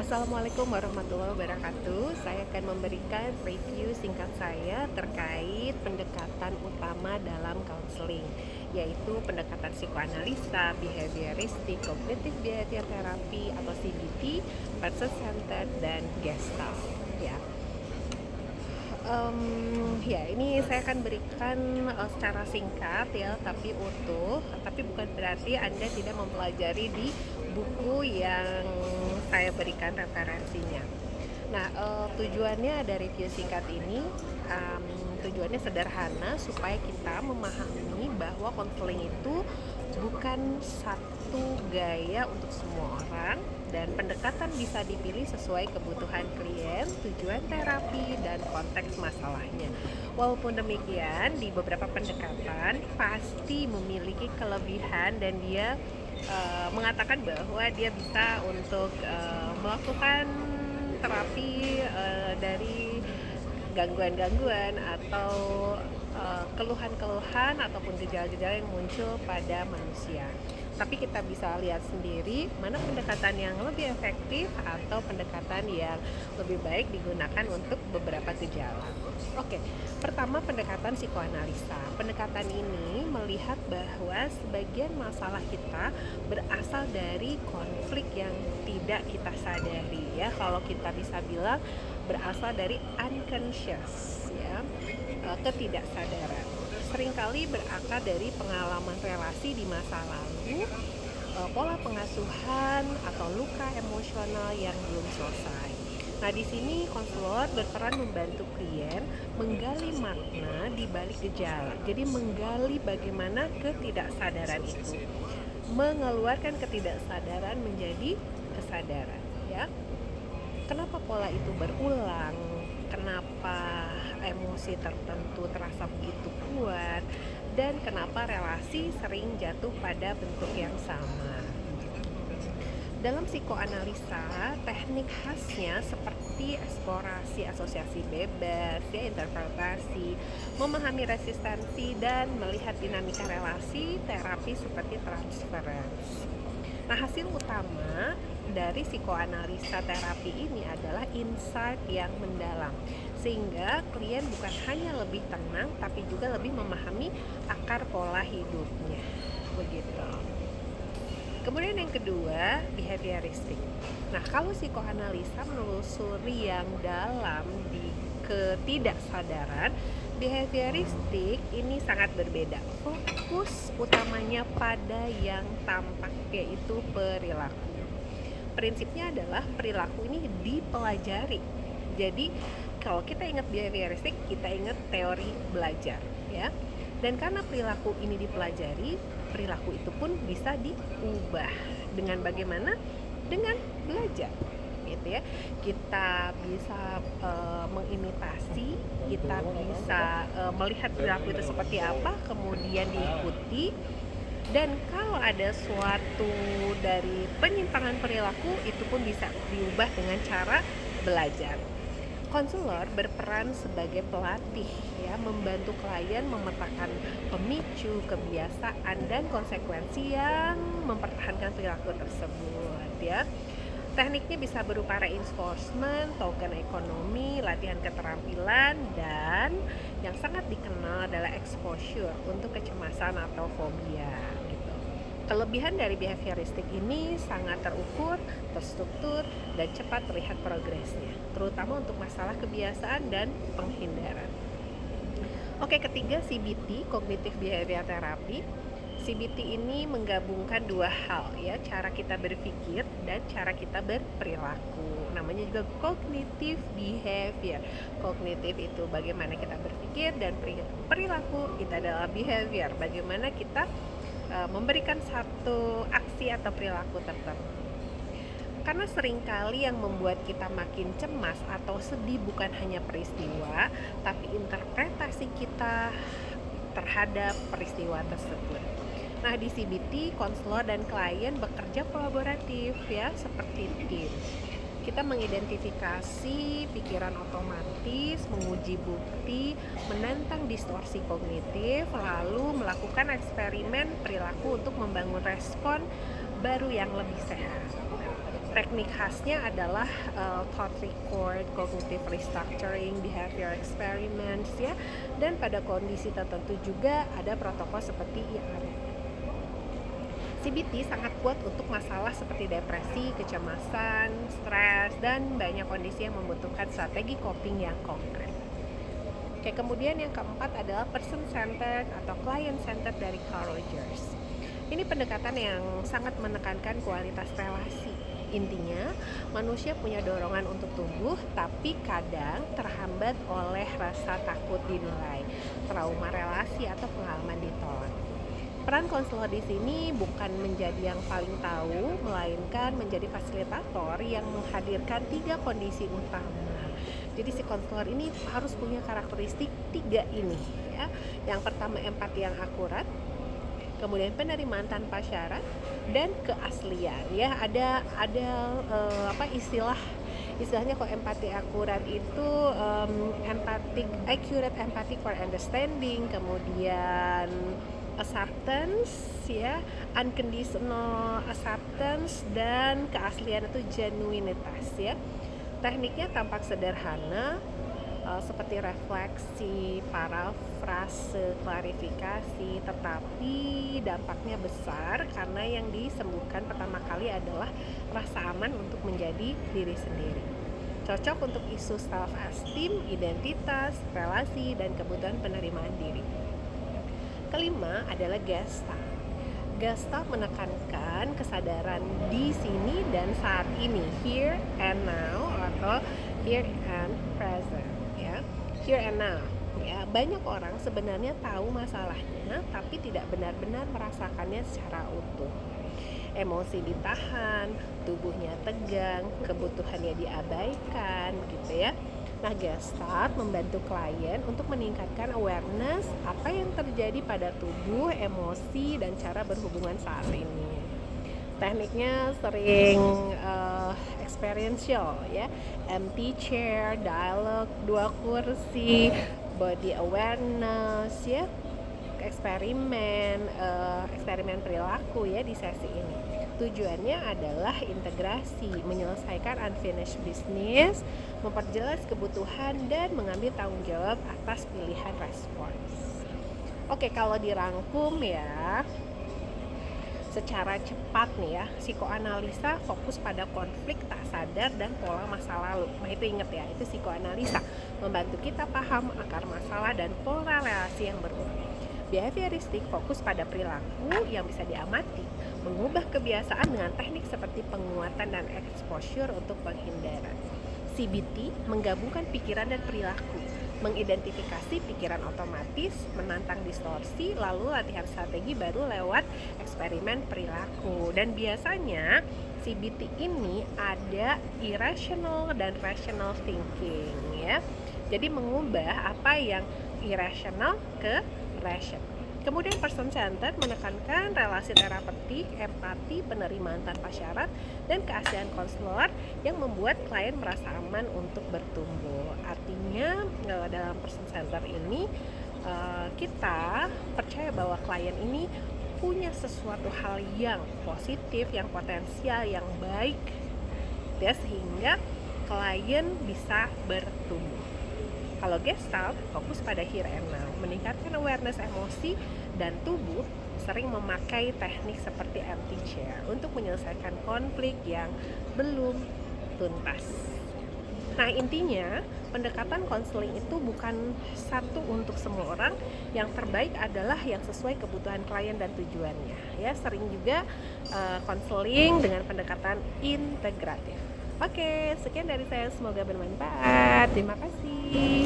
Assalamualaikum warahmatullahi wabarakatuh. Saya akan memberikan review singkat saya terkait pendekatan utama dalam counseling, yaitu pendekatan psikoanalisa, behavioristik, cognitive behavior therapy atau CBT, person centered dan gestalt. Ya, ini saya akan berikan secara singkat ya, tapi utuh. Tapi bukan berarti Anda tidak mempelajari di buku yang saya berikan referensinya. Nah, tujuannya dari review singkat ini, tujuannya sederhana supaya kita memahami bahwa konseling itu bukan satu gaya untuk semua orang, dan pendekatan bisa dipilih sesuai kebutuhan klien, tujuan terapi, dan konteks masalahnya. Walaupun demikian, di beberapa pendekatan pasti memiliki kelebihan dan dia mengatakan bahwa dia bisa untuk melakukan terapi dari gangguan-gangguan atau keluhan-keluhan ataupun gejala-gejala yang muncul pada manusia. Tapi kita bisa lihat sendiri mana pendekatan yang lebih efektif atau pendekatan yang lebih baik digunakan untuk beberapa gejala. Oke, pertama pendekatan psikoanalisa. Pendekatan ini melihat bahwa sebagian masalah kita berasal dari konflik yang tidak kita sadari ya. Kalau kita bisa bilang berasal dari unconscious ya, ketidaksadaran. Seringkali berakar dari pengalaman relasi di masa lalu, pola pengasuhan atau luka emosional yang belum selesai. Nah, di sini konselor berperan membantu klien menggali makna di balik gejala. Jadi menggali bagaimana ketidaksadaran itu, mengeluarkan ketidaksadaran menjadi kesadaran ya. Kenapa pola itu berulang? Kenapa emosi tertentu terasa begitu kuat? Dan kenapa relasi sering jatuh pada bentuk yang sama? Dalam psikoanalisa, teknik khasnya seperti eksplorasi asosiasi bebas, ya, interpretasi, memahami resistensi, dan melihat dinamika relasi, terapi seperti transference. Nah, hasil utama dari psikoanalisa terapi ini adalah insight yang mendalam, sehingga klien bukan hanya lebih tenang, tapi juga lebih memahami akar pola hidupnya. Begitu. Kemudian yang kedua, behavioristik. Nah, kalau psikoanalisa menelusuri yang dalam di ketidaksadaran, behavioristik ini sangat berbeda. Fokus utamanya pada yang tampak, yaitu perilaku. Prinsipnya adalah perilaku ini dipelajari. Jadi kalau kita ingat behavioristik, kita ingat teori belajar ya. Dan karena perilaku ini dipelajari, perilaku itu pun bisa diubah. Dengan bagaimana? Dengan belajar gitu ya. Kita bisa mengimitasi, kita bisa melihat perilaku itu seperti apa, kemudian diikuti. Dan kalau ada suatu dari penyimpangan perilaku, itu pun bisa diubah dengan cara belajar. Konselor berperan sebagai pelatih ya, membantu klien memetakan pemicu, kebiasaan, dan konsekuensi yang mempertahankan perilaku tersebut ya. Tekniknya bisa berupa reinforcement, token ekonomi, latihan keterampilan, dan yang sangat dikenal adalah exposure untuk kecemasan atau fobia gitu. Kelebihan dari behavioristik ini sangat terukur, terstruktur, dan cepat terlihat progresnya, terutama untuk masalah kebiasaan dan penghindaran. Oke, ketiga, CBT, Cognitive Behavior Therapy. CBT ini menggabungkan dua hal ya, cara kita berpikir dan cara kita berperilaku. Namanya juga cognitive behavior. Kognitif itu bagaimana kita berpikir, dan perilaku itu adalah behavior, bagaimana kita memberikan satu aksi atau perilaku tertentu. Karena seringkali yang membuat kita makin cemas atau sedih bukan hanya peristiwa, tapi interpretasi kita terhadap peristiwa tersebut. Nah, di CBT, konselor dan klien bekerja kolaboratif ya, seperti tim. Kita mengidentifikasi pikiran otomatis, menguji bukti, menantang distorsi kognitif, lalu melakukan eksperimen perilaku untuk membangun respon baru yang lebih sehat. Teknik khasnya adalah thought record, cognitive restructuring, behavior experiments ya, dan pada kondisi tertentu juga ada protokol seperti IAR. CBT sangat kuat untuk masalah seperti depresi, kecemasan, stres, dan banyak kondisi yang membutuhkan strategi coping yang konkret. Oke, kemudian yang keempat adalah person-centered atau client-centered dari Carl Rogers. Ini pendekatan yang sangat menekankan kualitas relasi. Intinya, manusia punya dorongan untuk tumbuh, tapi kadang terhambat oleh rasa takut dinilai, trauma relasi, atau pengalaman ditolak. Peran konselor di sini bukan menjadi yang paling tahu, melainkan menjadi fasilitator yang menghadirkan 3 kondisi utama. Jadi si konselor ini harus punya karakteristik 3 ini ya. Yang pertama, empati yang akurat, kemudian penerimaan tanpa syarat, dan keaslian ya. Ada istilahnya kok empati akurat itu accurate empathy for understanding, kemudian acceptance ya, unconditional acceptance, dan keaslian itu genuinitas ya. Tekniknya tampak sederhana, seperti refleksi, parafrase, klarifikasi, tetapi dampaknya besar karena yang disembuhkan pertama kali adalah rasa aman untuk menjadi diri sendiri. Cocok untuk isu self-esteem, identitas, relasi, dan kebutuhan penerimaan diri. Kelima adalah Gestalt. Gestalt menekankan kesadaran di sini dan saat ini, here and now, atau here and present ya. Here and now ya. Banyak orang sebenarnya tahu masalahnya tapi tidak benar-benar merasakannya secara utuh. Emosi ditahan, tubuhnya tegang, kebutuhannya diabaikan gitu ya. Nah, Gestalt membantu klien untuk meningkatkan awareness apa yang terjadi pada tubuh, emosi, dan cara berhubungan saat ini. Tekniknya sering experiential ya, empty chair, dialog, 2 kursi, body awareness ya, eksperimen perilaku ya di sesi ini. Tujuannya adalah integrasi, menyelesaikan unfinished business, memperjelas kebutuhan, dan mengambil tanggung jawab atas pilihan respons. Oke, kalau dirangkum ya secara cepat nih ya, psikoanalisa fokus pada konflik tak sadar dan pola masa lalu. Nah, itu ingat ya, itu psikoanalisa, membantu kita paham akar masalah dan pola relasi yang berulang. Behavioristik fokus pada perilaku yang bisa diamati, mengubah kebiasaan dengan teknik seperti penguatan dan exposure untuk penghindaran. CBT menggabungkan pikiran dan perilaku, mengidentifikasi pikiran otomatis, menantang distorsi, lalu latihan strategi baru lewat eksperimen perilaku. Dan biasanya CBT ini ada irrational dan rational thinking ya. Jadi mengubah apa yang irrational ke rational. Kemudian person-centered menekankan relasi terapeutik, empati, penerimaan tanpa syarat, dan keaslian konselor yang membuat klien merasa aman untuk bertumbuh. Artinya dalam person-centered ini kita percaya bahwa klien ini punya sesuatu hal yang positif, yang potensial, yang baik ya, sehingga klien bisa bertumbuh. Kalau Gestalt fokus pada here and now, meningkatkan awareness emosi dan tubuh, sering memakai teknik seperti empty chair untuk menyelesaikan konflik yang belum tuntas. Nah, intinya pendekatan konseling itu bukan satu untuk semua orang. Yang terbaik adalah yang sesuai kebutuhan klien dan tujuannya. Ya, sering juga konseling dengan pendekatan integratif. Oke, sekian dari saya, semoga bermanfaat. Terima kasih.